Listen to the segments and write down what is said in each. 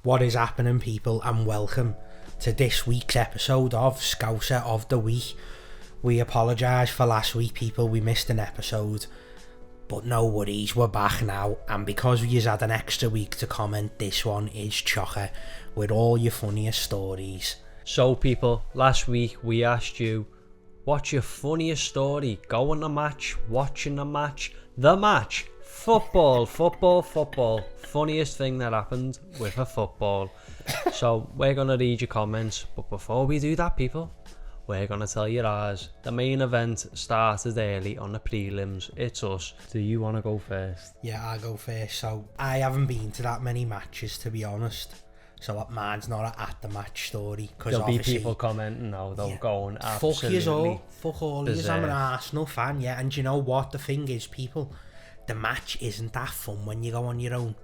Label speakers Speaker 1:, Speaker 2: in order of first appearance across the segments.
Speaker 1: What is happening, people, and welcome to this week's episode of Scouser of the Week. We apologise for last week, people. We missed an episode, but no worries, we're back now, and because we had an extra week to comment, this one is chocker with all your funniest stories.
Speaker 2: So people, last week we asked you, what's your funniest story? Going to match, watching a match, the match, football, funniest thing that happened with a football. So we're going to read your comments, but before we do that, people, we're going to tell you ours. The main event started early on the prelims. It's us. Do you want to go first?
Speaker 1: Yeah, I'll go first. So I haven't been to that many matches, to be honest. So mine's not a at the match story.
Speaker 2: There'll be people commenting now, they'll go absolutely
Speaker 1: fuck all yous. I'm an Arsenal fan, yeah. And you know what? The thing is, people, the match isn't that fun when you go on your own.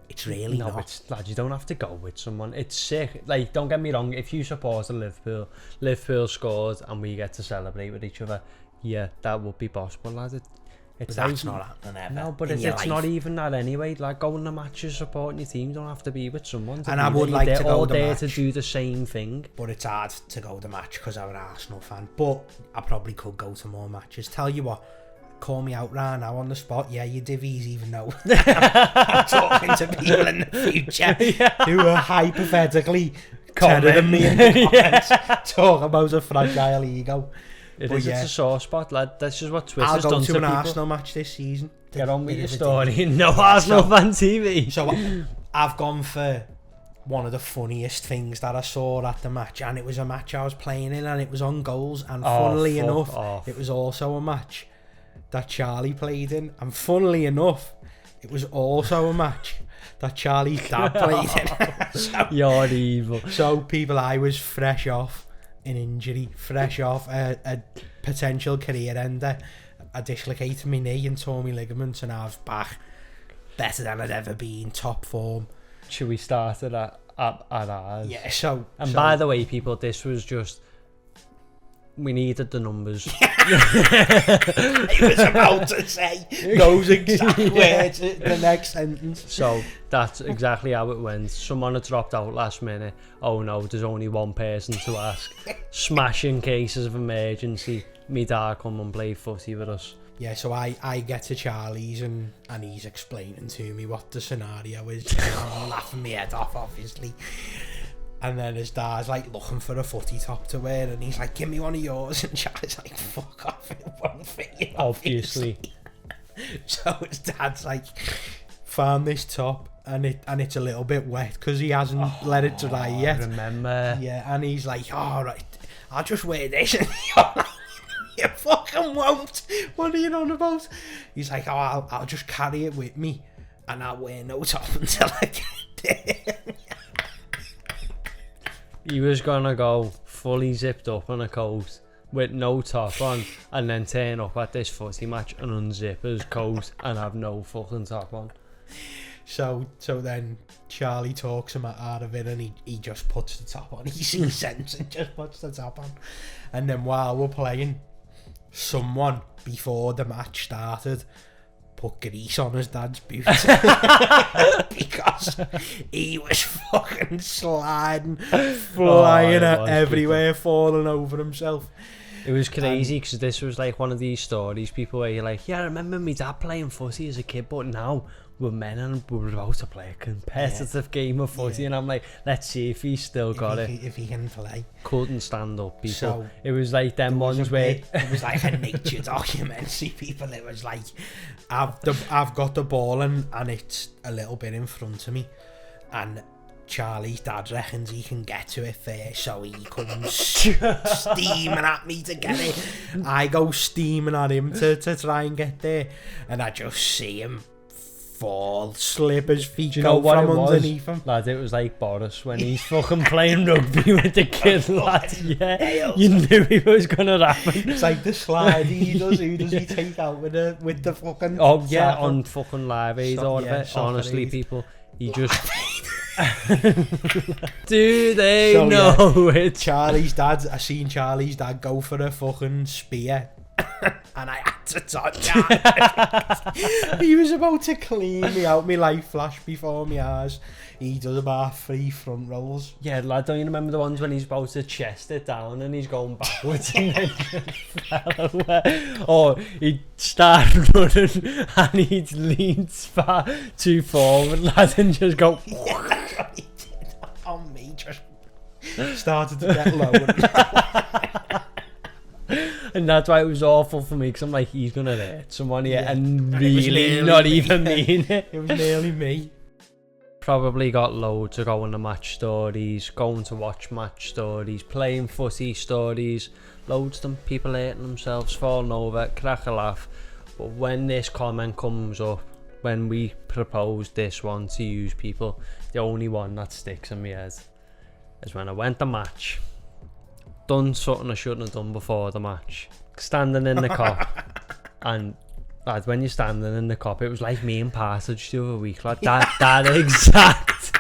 Speaker 1: It's really not.
Speaker 2: It's, lad, you don't have to go with someone. It's sick. Like, don't get me wrong, if you support Liverpool scored and we get to celebrate with each other, yeah, that would be possible, lad.
Speaker 1: But that's not happening ever.
Speaker 2: No, but it's not even that anyway. Like, going to matches, supporting your team, you don't have to be with someone.
Speaker 1: And I would like to go to match.
Speaker 2: To do the same thing.
Speaker 1: But it's hard to go to match because I'm an Arsenal fan. But I probably could go to more matches. Tell you what, call me out right now on the spot. Yeah, your divvies, even though I'm talking to people in the future who are hypothetically better than me in the comments. Talk about a fragile ego.
Speaker 2: It's a sore spot, lad. This is what Twitter's
Speaker 1: done to
Speaker 2: people.
Speaker 1: I'll go to an Arsenal match this season.
Speaker 2: Get on with your story. No Arsenal fan TV.
Speaker 1: So I've gone for one of the funniest things that I saw at the match, and it was a match I was playing in, and it was on goals. And funnily enough, it was also a match that Charlie played in, and funnily enough, it was also a match that Charlie's dad played in. So,
Speaker 2: you're evil.
Speaker 1: So people, I was fresh off an injury, fresh off a potential career ender. I dislocated my knee and tore my ligaments, and I was back better than I'd ever been, top form.
Speaker 2: Should we start at ours?
Speaker 1: Yeah, so...
Speaker 2: By the way, people, this was just... We needed the numbers.
Speaker 1: I was about to say those exact words, the next sentence.
Speaker 2: So that's exactly how it went. Someone had dropped out last minute. Oh no, there's only one person to ask. Smashing cases of emergency. Me dad come and play footy with us.
Speaker 1: Yeah, so I get to Charlie's and he's explaining to me what the scenario is. I'm laughing my head off, obviously. And then his dad's like looking for a footy top to wear, and he's like, give me one of yours. And Charlie's like, fuck off, it won't fit you, obviously. So his dad's like, found this top, and it's a little bit wet because he hasn't let it dry yet.
Speaker 2: I remember.
Speaker 1: Yeah, and he's like, all right, I'll just wear this. And you're like, you fucking won't. What are you on about? He's like, oh, I'll just carry it with me, and I'll wear no top until I get there.
Speaker 2: He was gonna go fully zipped up on a coat with no top on, and then turn up at this footy match and unzip his coat and have no fucking top on.
Speaker 1: So then Charlie talks him out of it, and he just puts the top on. He sees sense and just puts the top on. And then while we're playing, someone before the match started put grease on his dad's boot because he was fucking sliding, flying everywhere, falling over himself.
Speaker 2: It was crazy because this was like one of these stories, people, where you're like, yeah, I remember me dad playing footy as a kid, but now we're men and we're about to play a competitive game of footy, and I'm like, let's see if he's still got it.
Speaker 1: If he can play.
Speaker 2: Couldn't stand up, people.
Speaker 1: So,
Speaker 2: it was like them ones where...
Speaker 1: It was like a nature documentary, people. It was like, I've got the ball and it's a little bit in front of me, and Charlie's dad reckons he can get to it first, so he comes steaming at me to get it. I go steaming at him to try and get there, and I just see him fall, slip his feet out from underneath him.
Speaker 2: Lad, it was like Boris when he's fucking playing rugby with the kid, lad. Yeah, you knew he was gonna happen.
Speaker 1: It's like the slide he does. Who does he take out with the fucking...
Speaker 2: Oh yeah, on fucking Live Aid or whatever. Honestly, people, he just... Do they know it?
Speaker 1: Charlie's dad, I seen Charlie's dad go for a fucking spear And I had to touch. He was about to clean me out. My life flashed before my eyes. He does about 3 front rolls.
Speaker 2: Yeah, lad, don't you remember the ones when he's about to chest it down and he's going backwards and then just fell away? Or he'd start running and he'd lean far too forward, lad, and just go...
Speaker 1: Yeah, he did. On me, just started to get low.
Speaker 2: And that's why it was awful for me, because I'm like, he's going to hurt someone here,
Speaker 1: Yeah.
Speaker 2: and
Speaker 1: And it was
Speaker 2: really
Speaker 1: nearly
Speaker 2: not
Speaker 1: me.
Speaker 2: even mean it.
Speaker 1: It was nearly me.
Speaker 2: Probably got loads of going to match stories, going to watch match stories, playing footy stories, loads of them, people hating themselves, falling over, crack a laugh. But when this comment comes up, when we proposed this one to use people, the only one that sticks in my head is when I went to match, done something I shouldn't have done before the match, standing in the cop, and lad, when you're standing in the cop, it was like me and Passage the other week, lad. That exact.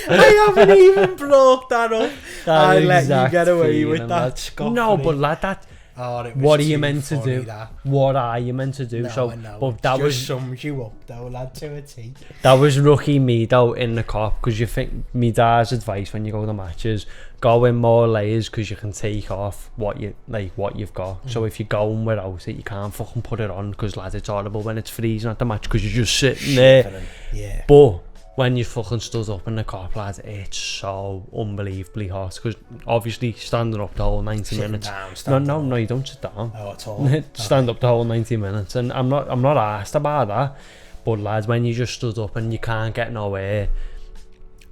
Speaker 1: I haven't even brought that up. I let you get away
Speaker 2: feeling,
Speaker 1: with that,
Speaker 2: lad.
Speaker 1: Scott.
Speaker 2: No, but lad, that.
Speaker 1: Oh, it was
Speaker 2: What are you
Speaker 1: too
Speaker 2: meant to
Speaker 1: funny,
Speaker 2: do?
Speaker 1: That.
Speaker 2: What are you meant to do?
Speaker 1: No,
Speaker 2: So,
Speaker 1: I know.
Speaker 2: but that
Speaker 1: Just
Speaker 2: was
Speaker 1: sums you up, though, lad, to a T.
Speaker 2: that was rookie me though in the cop, because you think me dad's advice when you go to matches, go in more layers because you can take off what you've got. So if you're going without it, you can't fucking put it on, because lad, it's horrible when it's freezing at the match because you're just sitting there.
Speaker 1: Yeah.
Speaker 2: But when you fucking stood up in the cop, lad, it's so unbelievably hot, because obviously standing up the whole 90
Speaker 1: Sitting
Speaker 2: minutes.
Speaker 1: down,
Speaker 2: No, you don't sit down.
Speaker 1: Oh, at all.
Speaker 2: Stand up the whole 90 minutes, and I'm not asked about that. But lads, when you just stood up and you can't get nowhere,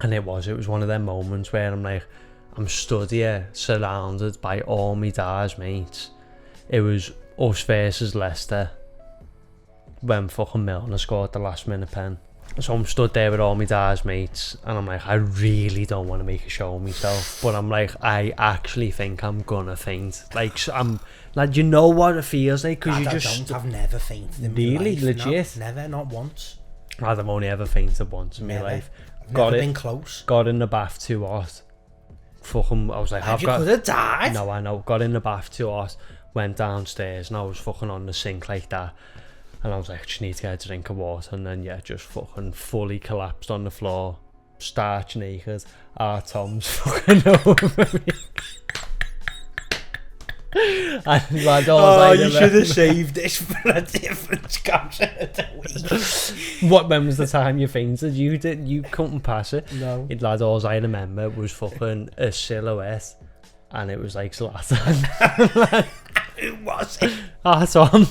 Speaker 2: and it was one of them moments where I'm like, I'm stood here surrounded by all my dad's mates. It was us versus Leicester when fucking Milner scored the last minute pen. So I'm stood there with all my dad's mates, and I'm like, I really don't want to make a show of myself, but I'm like, I actually think I'm gonna faint. Like, so I'm like, you know what it feels like, because you just
Speaker 1: I've never fainted in
Speaker 2: Really?
Speaker 1: my life.
Speaker 2: Legit?
Speaker 1: No, never, not once.
Speaker 2: I've only ever fainted once in my
Speaker 1: Never.
Speaker 2: life.
Speaker 1: I've
Speaker 2: Got
Speaker 1: never
Speaker 2: it.
Speaker 1: been close.
Speaker 2: Got in the bath too hot. Fucking, I was like,
Speaker 1: You could have died.
Speaker 2: No, I know. Got in the bath too hot. Went downstairs and I was fucking on the sink like that. And I was like, I just need to get a drink of water. And then, yeah, just fucking fully collapsed on the floor. Starch naked. Our Tom's fucking over me. And lad,
Speaker 1: you should have saved this for a different Scouser of the week.
Speaker 2: When was the time you fainted? You couldn't pass it.
Speaker 1: No.
Speaker 2: Lad, all I remember was fucking a silhouette. And it was like Zlatan.
Speaker 1: Who was it?
Speaker 2: Ah, Tom.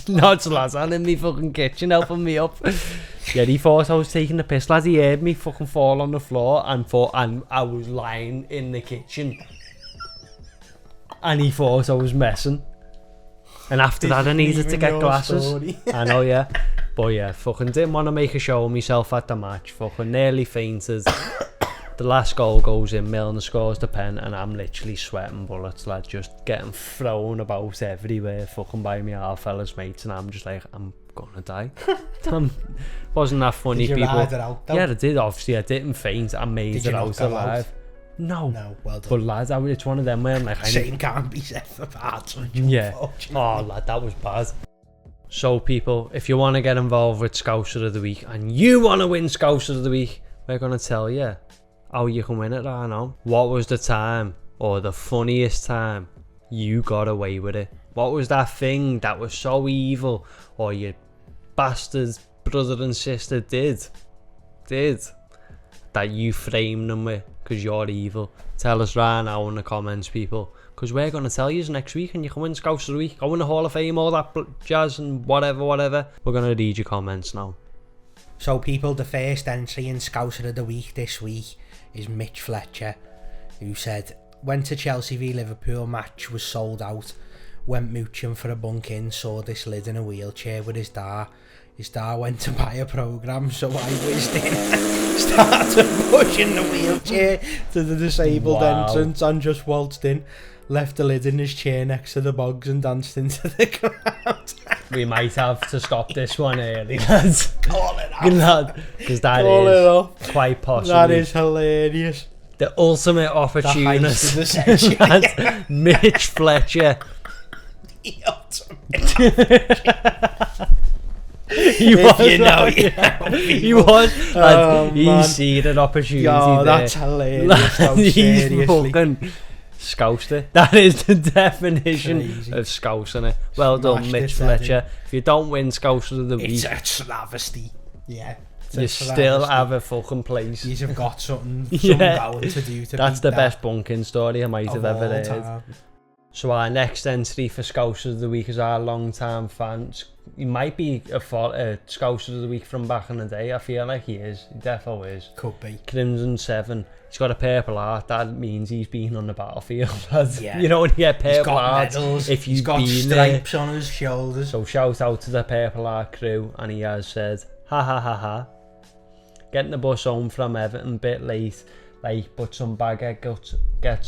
Speaker 2: Not Zlatan in me fucking kitchen helping me up. Yeah, he thought I was taking the piss, lad. He heard me fucking fall on the floor and I was lying in the kitchen. And he thought I was messing. And after that I needed to get glasses. I know, yeah. But yeah, fucking didn't want to make a show of myself at the match. Fucking nearly fainted. The last goal goes in, Milner scores the pen, and I'm literally sweating bullets, lad, just getting thrown about everywhere, fucking by me half fellas mates, and I'm just like, I'm gonna die. Wasn't that funny,
Speaker 1: Did you
Speaker 2: people?
Speaker 1: ride it out, though?
Speaker 2: Yeah, I did, obviously. I didn't faint, I made
Speaker 1: Did
Speaker 2: it
Speaker 1: you not
Speaker 2: out
Speaker 1: go
Speaker 2: alive.
Speaker 1: out?
Speaker 2: No.
Speaker 1: No, well done.
Speaker 2: But lads, it's one of them where I'm like,
Speaker 1: Same can't be said for parts.
Speaker 2: yeah. Oh, lad, that was bad. So, people, if you want to get involved with Scouser of the Week and you want to win Scouser of the Week, we're going to tell you how you can win it right now. What was the time or the funniest time you got away with it? What was that thing that was so evil or your bastard brother and sister did that you framed them with because you're evil? Tell us right now in the comments, people, because we're going to tell you next week and you can win Scouser of the Week, go in the Hall of Fame, all that jazz and whatever. We're going to read your comments now.
Speaker 1: So, people, the first entry in Scouser of the Week this week is Mitch Fletcher, who said, went to Chelsea v Liverpool, match was sold out, went mooching for a bunk in, saw this lid in a wheelchair with his dad. His dad went to buy a programme, so I whizzed in, started pushing the wheelchair to the disabled entrance and just waltzed in, left the lid in his chair next to the bogs and danced into the crowd.
Speaker 2: We might have to stop this one early, lads.
Speaker 1: Call it off.
Speaker 2: Because that
Speaker 1: Call it
Speaker 2: is
Speaker 1: off.
Speaker 2: quite possibly
Speaker 1: That is hilarious.
Speaker 2: the ultimate opportunist.
Speaker 1: The height of the century.
Speaker 2: Mitch Fletcher.
Speaker 1: the ultimate.
Speaker 2: He was,
Speaker 1: you know,
Speaker 2: he was. Lad, he seen an opportunity
Speaker 1: Yo,
Speaker 2: there.
Speaker 1: that's hilarious. How
Speaker 2: He's
Speaker 1: seriously.
Speaker 2: fucking scoused it. That is the definition
Speaker 1: Crazy.
Speaker 2: of scousing it. Well done,
Speaker 1: Smashed
Speaker 2: Mitch
Speaker 1: it,
Speaker 2: Fletcher. If you don't win Scouser of the
Speaker 1: It's
Speaker 2: week,
Speaker 1: a travesty. Yeah. It's a
Speaker 2: you still
Speaker 1: travesty.
Speaker 2: have a fucking place.
Speaker 1: You've got something
Speaker 2: Yeah.
Speaker 1: going to do to
Speaker 2: That's
Speaker 1: beat
Speaker 2: the
Speaker 1: that
Speaker 2: best bunking story I might
Speaker 1: of
Speaker 2: have ever
Speaker 1: all
Speaker 2: heard.
Speaker 1: time.
Speaker 2: So our next entry for Scouser of the Week is our long-time fan. He might be a Scouser of the Week from back in the day. I feel like he is. He definitely is.
Speaker 1: Could be.
Speaker 2: Crimson 7. He's got a purple heart. That means he's been on the battlefield.
Speaker 1: Yeah.
Speaker 2: You know when you get
Speaker 1: He's
Speaker 2: purple
Speaker 1: got
Speaker 2: hearts,
Speaker 1: medals.
Speaker 2: if
Speaker 1: He's
Speaker 2: you've
Speaker 1: got
Speaker 2: been there.
Speaker 1: stripes on his shoulders.
Speaker 2: So shout out to the purple heart crew, and he has said, ha ha ha ha. Getting the bus home from Everton, bit late, but some baghead gets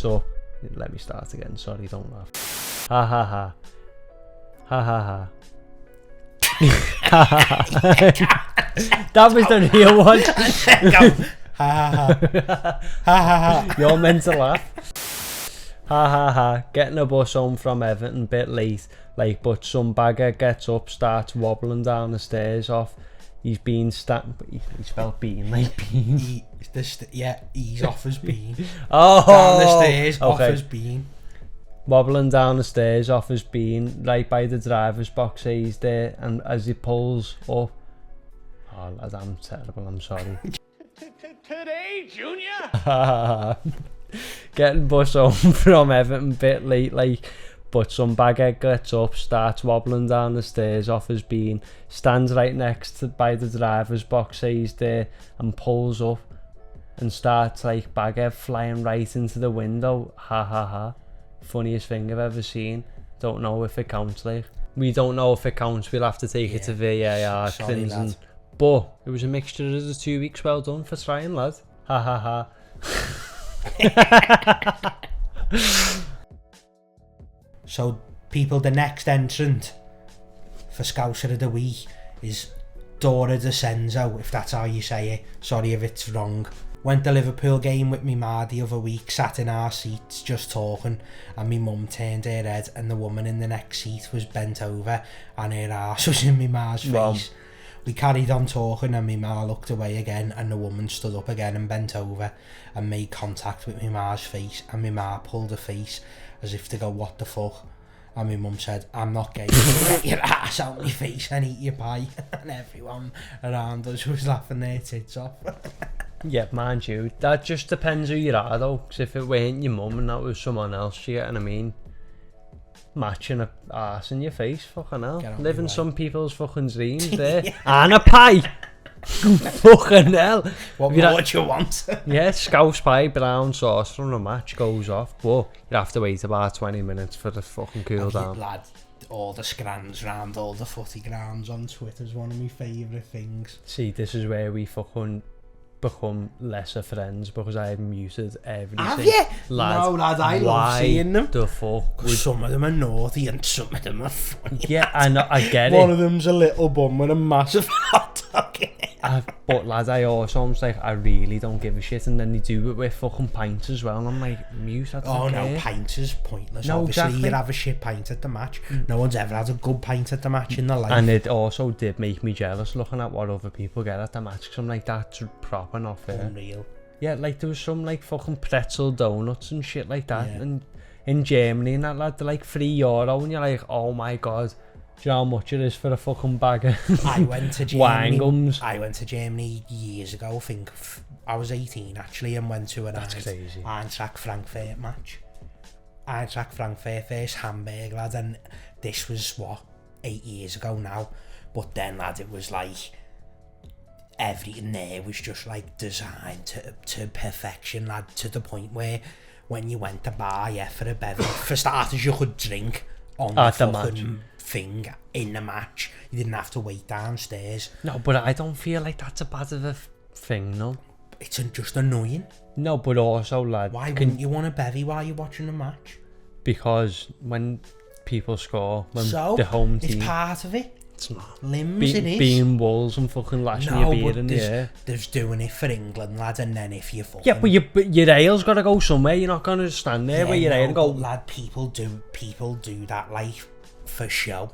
Speaker 2: up. Let me start again, sorry, don't laugh. Ha ha ha. Ha ha ha. Ha ha ha. That was the real one.
Speaker 1: Ha ha ha. Ha ha ha.
Speaker 2: You're meant to laugh. Ha ha ha. Getting a bus home from Everton, bit late, but some bagger gets up, starts wobbling down the stairs off. He's been he spelled bean like bean.
Speaker 1: He's off his bean.
Speaker 2: Oh,
Speaker 1: Down the stairs, off
Speaker 2: okay.
Speaker 1: his bean.
Speaker 2: Wobbling down the stairs off his bean, right by the driver's box. He's there, and as he pulls up, oh lad, I'm terrible. I'm sorry.
Speaker 3: Today, Junior.
Speaker 2: Getting bus home from Everton, bit late, but some baghead gets up, starts wobbling down the stairs off his bean, stands right next to by the driver's box. He's there and pulls up and starts baghead flying right into the window. Ha ha ha. Funniest thing I've ever seen. Don't know if it counts. We don't know if it counts. We'll have to take it to VAR.
Speaker 1: Sorry,
Speaker 2: Crimson.
Speaker 1: lad.
Speaker 2: But it was a mixture of the 2 weeks. Well done for trying, lad. Ha ha ha.
Speaker 1: So, people, the next entrant for Scouser of the Week is Dora DeCenzo, if that's how you say it. Sorry if it's wrong. Went to Liverpool game with me ma the other week, sat in our seats just talking, and me mum turned her head and the woman in the next seat was bent over and her arse was in me ma's face.
Speaker 2: Wow.
Speaker 1: We carried on talking and me ma looked away again and the woman stood up again and bent over and made contact with me ma's face, and me ma pulled her face as if to go, what the fuck? And my mum said, I'm not gay, get your ass out my face and eat your pie. And everyone around us was laughing their tits off.
Speaker 2: Yeah, mind you, that just depends who you are though, because if it weren't your mum and that was someone else, you get what I mean? Matching a arse in your face, fucking hell.
Speaker 1: Get on
Speaker 2: Living
Speaker 1: your way.
Speaker 2: some people's fucking dreams there. And a pie! Fucking hell.
Speaker 1: What
Speaker 2: If
Speaker 1: more
Speaker 2: you're
Speaker 1: do you want?
Speaker 2: Yeah, scouse pie, brown sauce from the match goes off, but you have to wait about 20 minutes for the fucking cool down.
Speaker 1: Lad, all the scrams round all the footy grounds on Twitter is one of my favourite things.
Speaker 2: See, this is where we fucking become lesser friends because I have muted everything.
Speaker 1: Have you?
Speaker 2: Lad,
Speaker 1: No, lad, I love
Speaker 2: why
Speaker 1: seeing them.
Speaker 2: the fuck would...
Speaker 1: Some of them are naughty and some of them are funny.
Speaker 2: Yeah, I get
Speaker 1: One
Speaker 2: it.
Speaker 1: of them's a little bum with a massive hot dog in it.
Speaker 2: But lad, I also am like, I really don't give a shit, and then they do it with fucking pints as well, and I'm like, mute, I don't
Speaker 1: Oh no,
Speaker 2: care.
Speaker 1: pint is pointless.
Speaker 2: No,
Speaker 1: Obviously,
Speaker 2: exactly.
Speaker 1: you'd have a shit pint at the match. No one's ever had a good pint at the match in their life.
Speaker 2: And it also did make me jealous looking at what other people get at the match, because I'm like, that's proper not fair.
Speaker 1: Unreal.
Speaker 2: Yeah, there was some fucking pretzel donuts and shit like that,
Speaker 1: Yeah.
Speaker 2: and in Germany and that, lad, they're €3, and you're like, oh my god, do you know how much it is for a fucking bag of
Speaker 1: I went to
Speaker 2: wine
Speaker 1: Germany.
Speaker 2: gums?
Speaker 1: I went to Germany years ago. I think I was 18 actually, and went to an
Speaker 2: That's crazy.
Speaker 1: Eintracht Frankfurt match. Eintracht Frankfurt first Hamburg, lad, and this was what 8 years ago now. But then, lad, it was like everything there was just designed to perfection, lad, to the point where when you went to bar, for a beverage, for starters, you could drink on
Speaker 2: At
Speaker 1: the
Speaker 2: the
Speaker 1: fucking thing in the match. You didn't have to wait downstairs.
Speaker 2: No, but I don't feel like that's a bad of a thing, no.
Speaker 1: It's just annoying.
Speaker 2: No, but also, lad,
Speaker 1: Why wouldn't you want a bevy while you're watching the match?
Speaker 2: because when people score, when
Speaker 1: So,
Speaker 2: the home
Speaker 1: it's
Speaker 2: team,
Speaker 1: part of it.
Speaker 2: it's not.
Speaker 1: Limbs it is.
Speaker 2: Being walls and fucking lashing
Speaker 1: No,
Speaker 2: your beard
Speaker 1: but
Speaker 2: in the air.
Speaker 1: there's doing it for England, lad, and then if you fucking...
Speaker 2: Yeah, but your ale's got to go somewhere. You're not going to stand there with your ale and go,
Speaker 1: but, lad, people do that, for show.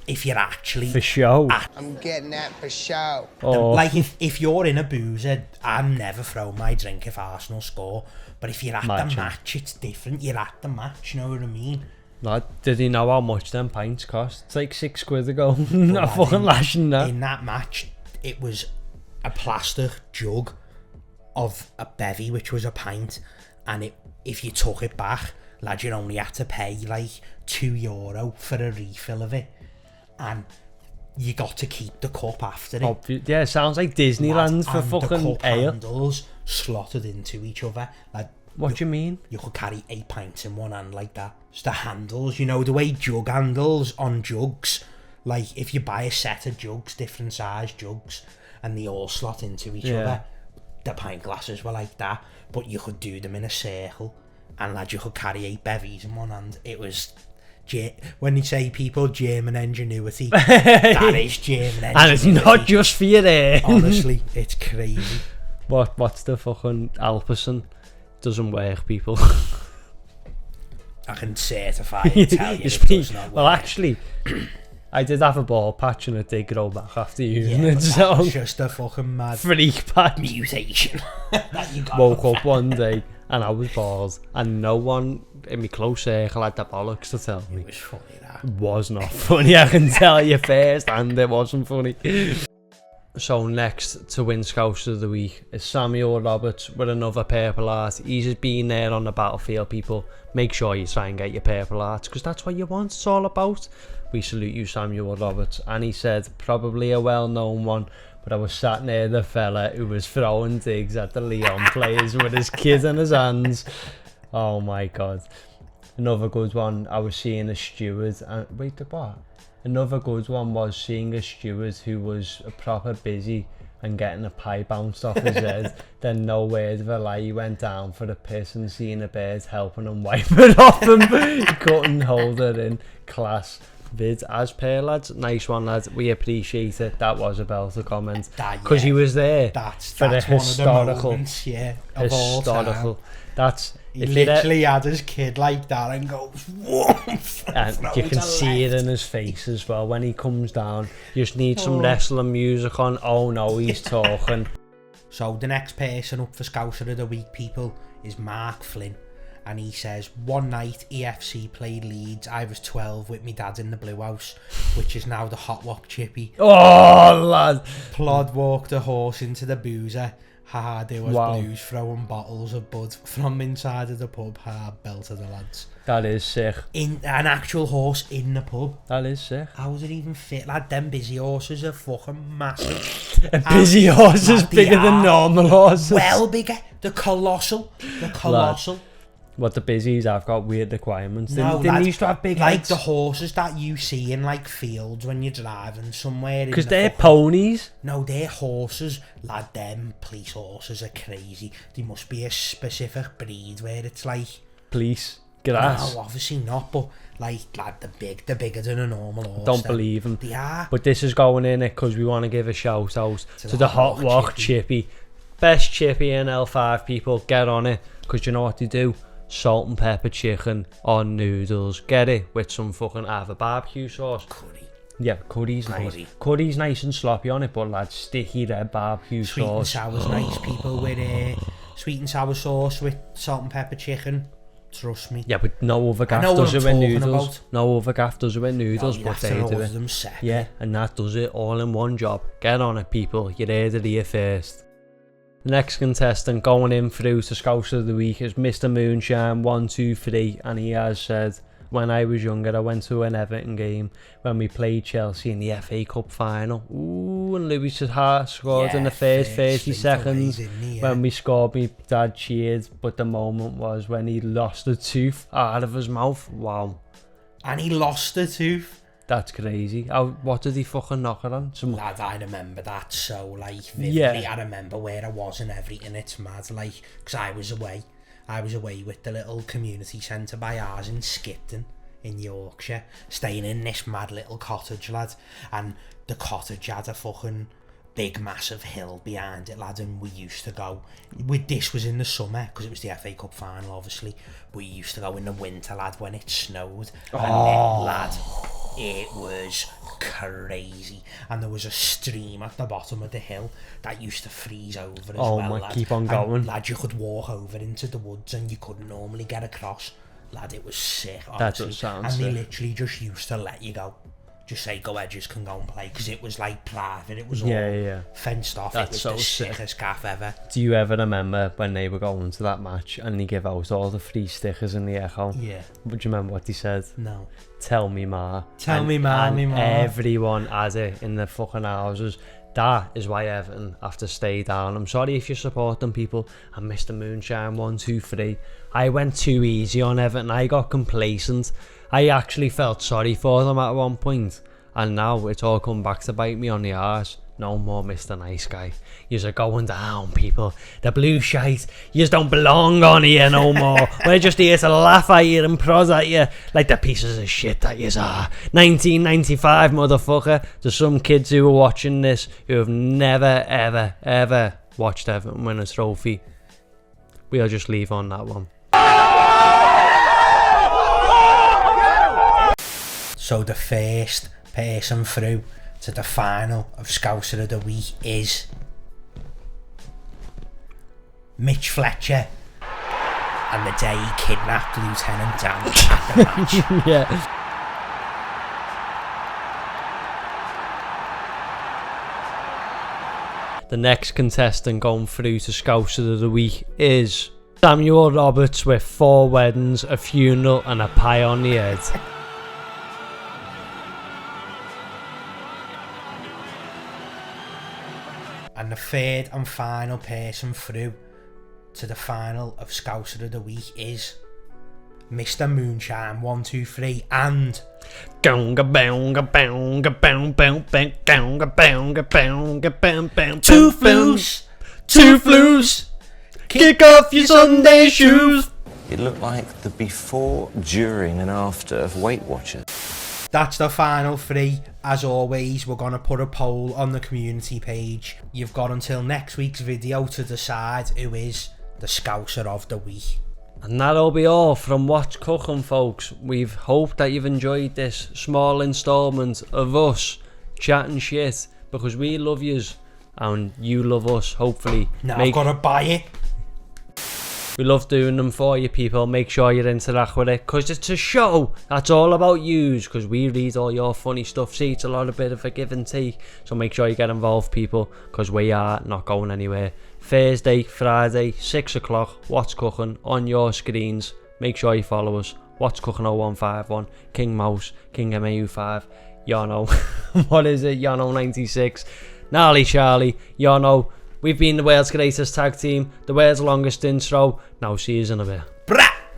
Speaker 1: If you're actually...
Speaker 2: For show?
Speaker 4: I'm getting that for show.
Speaker 2: Oh.
Speaker 1: Like, if you're in a boozer, I'm never throwing my drink if Arsenal score. But if you're at the match, it's different. You're at the match, you know what I mean?
Speaker 2: Lad, did he know how much them pints cost? It's like £6 ago. Not fucking lashing that.
Speaker 1: In that match, it was a plastic jug of a bevy, which was a pint. And if you took it back, lad, you only had to pay like €2 for a refill of it. And you got to keep the cup after it.
Speaker 2: Yeah, it sounds like Disneyland for fucking
Speaker 1: the cup
Speaker 2: ale.
Speaker 1: handles slotted into each other. Like,
Speaker 2: What do you mean?
Speaker 1: You could carry 8 pints in one hand like that. It's the handles, you know, the way jug handles on jugs. Like, if you buy a set of jugs, different size jugs, and they all slot into each other, the pint glasses were like that. But you could do them in a circle, and lad, you could carry 8 bevies in one hand. It was... when you say people German ingenuity, that is German ingenuity.
Speaker 2: And it's not just for you there.
Speaker 1: Honestly, it's crazy.
Speaker 2: What's the fucking Alperson? Doesn't work, people.
Speaker 1: I can certify and tell you it does not work.
Speaker 2: Well, actually, I did have a ball patch and it did grow back after using it,
Speaker 1: so
Speaker 2: so...
Speaker 1: just a fucking mad
Speaker 2: freak patch.
Speaker 1: mutation that you got.
Speaker 2: Woke up one day and I was bald, and no one in my close circle had the bollocks to tell me.
Speaker 1: It was funny, that.
Speaker 2: It was not funny, I can tell you first, and it wasn't funny. So next to win Scouser of the Week is Samuel Roberts with another purple heart. He's just been there on the battlefield, people. Make sure you try and get your purple hearts, because that's what you want, it's all about. We salute you, Samuel Roberts. And he said, probably a well-known one, but I was sat near the fella who was throwing digs at the Lyon players with his kid in his hands. Oh my god. Another good one, I was seeing a steward, and wait, what? Another good one was seeing a steward who was proper busy and getting a pie bounced off his head. Then no word of a lie, he went down for the piss and seeing a bird helping him wipe it off him. He couldn't hold it in. Class. Vid as per, lads. Nice one, lads. We appreciate it. That was a belter comment. Because he was there for the historical.
Speaker 1: One of the moments, of all time.
Speaker 2: That's...
Speaker 1: He literally had his kid like that and goes, woof,
Speaker 2: and you can see it in his face as well when he comes down. You just need some wrestling music on. Oh no, he's talking.
Speaker 1: So the next person up for Scouser of the Week, people, is Mark Flynn. And he says, one night EFC played Leeds. I was 12 with me dad in the Blue House, which is now the Hot Walk Chippy.
Speaker 2: Oh, lad.
Speaker 1: Plod walked a horse into the boozer. Haha, there was Blues throwing bottles of bud from inside of the pub. Ha, belted the lads.
Speaker 2: That is sick.
Speaker 1: In an actual horse in the pub.
Speaker 2: That is sick.
Speaker 1: How does it even fit? Lad, them busy horses are fucking massive.
Speaker 2: A busy horse is bigger than normal horses.
Speaker 1: Well bigger. The colossal.
Speaker 2: Lad. What the busies have got weird requirements.
Speaker 1: No,
Speaker 2: they used to have big
Speaker 1: like
Speaker 2: heads.
Speaker 1: The horses that you see in like fields when you're driving somewhere.
Speaker 2: Because they're ponies.
Speaker 1: No, they're horses. Lad, them police horses are crazy. They must be a specific breed where it's like...
Speaker 2: Police? Grass?
Speaker 1: No, obviously not, but like, lad, they're bigger than a normal horse.
Speaker 2: Don't believe them.
Speaker 1: They are.
Speaker 2: But this is going in it because we want to give a shout out to the Hot Walk Chippy. Best chippy in L5, people. Get on it. Because you know what they do? Salt and pepper chicken on noodles. Get it with some fucking either barbecue sauce.
Speaker 1: Curry.
Speaker 2: Yeah, curry's nice. Curry's nice and sloppy on it, but lads, sticky red barbecue sauce.
Speaker 1: Sweet and sour's nice, people, with sweet and sour sauce with salt and pepper chicken. Trust me.
Speaker 2: Yeah, but no other gaff does it with noodles. No other gaff does it with noodles, but they do it.
Speaker 1: Them separate.
Speaker 2: Yeah, and that does it all in one job. Get on it, people. You heard it here first. The next contestant going in through to Scouser of the Week is Mr. Moonshine 123, and he has said, when I was younger I went to an Everton game when we played Chelsea in the FA Cup final. Ooh, and Lewis Hart scored in the first 30 seconds. When we scored, my dad cheered, but the moment was when he lost a tooth out of his mouth. Wow.
Speaker 1: And he lost a tooth?
Speaker 2: That's crazy. What did he fucking knock it on?
Speaker 1: Lad, I remember that so, like, vividly. Yeah. I remember where I was and everything. It's mad, like, because I was away. I was away with the little community centre by ours in Skipton, in Yorkshire, staying in this mad little cottage, lad. And the cottage had a fucking big, massive hill behind it, lad, and we used to go... This was in the summer, because it was the FA Cup final, obviously. We used to go in the winter, lad, when it snowed. And then, lad... It was crazy. And there was a stream at the bottom of the hill that used to freeze over as well.
Speaker 2: Oh my,
Speaker 1: lad.
Speaker 2: keep on going.
Speaker 1: And, lad, you could walk over into the woods and you couldn't normally get across. Lad, it was sick, honestly.
Speaker 2: That does sound
Speaker 1: and
Speaker 2: sick.
Speaker 1: they literally just used to let you go. Just say, go edges can go and play, because it was like private, it was all fenced off.
Speaker 2: That's
Speaker 1: it was
Speaker 2: so
Speaker 1: the
Speaker 2: sick.
Speaker 1: sickest gaff ever.
Speaker 2: Do you ever remember when they were going to that match and they give out all the free stickers in the Echo?
Speaker 1: Yeah.
Speaker 2: But do you remember what they said?
Speaker 1: No.
Speaker 2: Tell me ma.
Speaker 1: Tell me ma, me ma.
Speaker 2: Everyone had it in the fucking houses. That is why Everton have to stay down. I'm sorry if you support them, people. And Mr. Moonshine 1, 2, 3. I went too easy on Everton. I got complacent. I actually felt sorry for them at one point. And now it's all come back to bite me on the arse. No more Mr. Nice Guy. Yous are going down, people. The blue shite. Yous don't belong on here no more. We're just here to laugh at you and prod at you like the pieces of shit that yous are. 1995, motherfucker. There's some kids who are watching this who have never, ever, ever watched Everton win a trophy. We'll just leave on that one.
Speaker 1: So the first person through to the final of Scouser of the Week is Mitch Fletcher, and the day he kidnapped Lieutenant Dan at the match.
Speaker 2: Yeah. The next contestant going through to Scouser of the Week is Samuel Roberts with 4 weddings, a funeral and a pie on the head.
Speaker 1: And the third and final person through to the final of Scouser of the Week is Mr. Moonshine 1, 2, 3 and Two Flues, kick off your Sunday shoes.
Speaker 5: It looked like the before, during and after of Weight Watchers.
Speaker 1: That's the final 3. As always, we're going to put a poll on the community page. You've got until next week's video to decide who is the Scouser of the Week.
Speaker 2: And that'll be all from What's Cookin', folks. We've hoped that you've enjoyed this small instalment of us chatting shit, because we love yous and you love us, hopefully.
Speaker 1: Now I've got to buy it.
Speaker 2: We love doing them for you, people. Make sure you interact with it, because it's a show that's all about yous, because we read all your funny stuff. See, it's a lot of bit of a give and take, so make sure you get involved, people, because we are not going anywhere. Thursday, Friday, 6 o'clock, What's Cookin' on your screens. Make sure you follow us. What's Cookin' 0151, King Mouse, King MAU5, Yono, what is it, Yono 96, Gnarly Charlie, Yono. We've been the world's greatest tag team, the world's longest intro. Now see yous in a bit.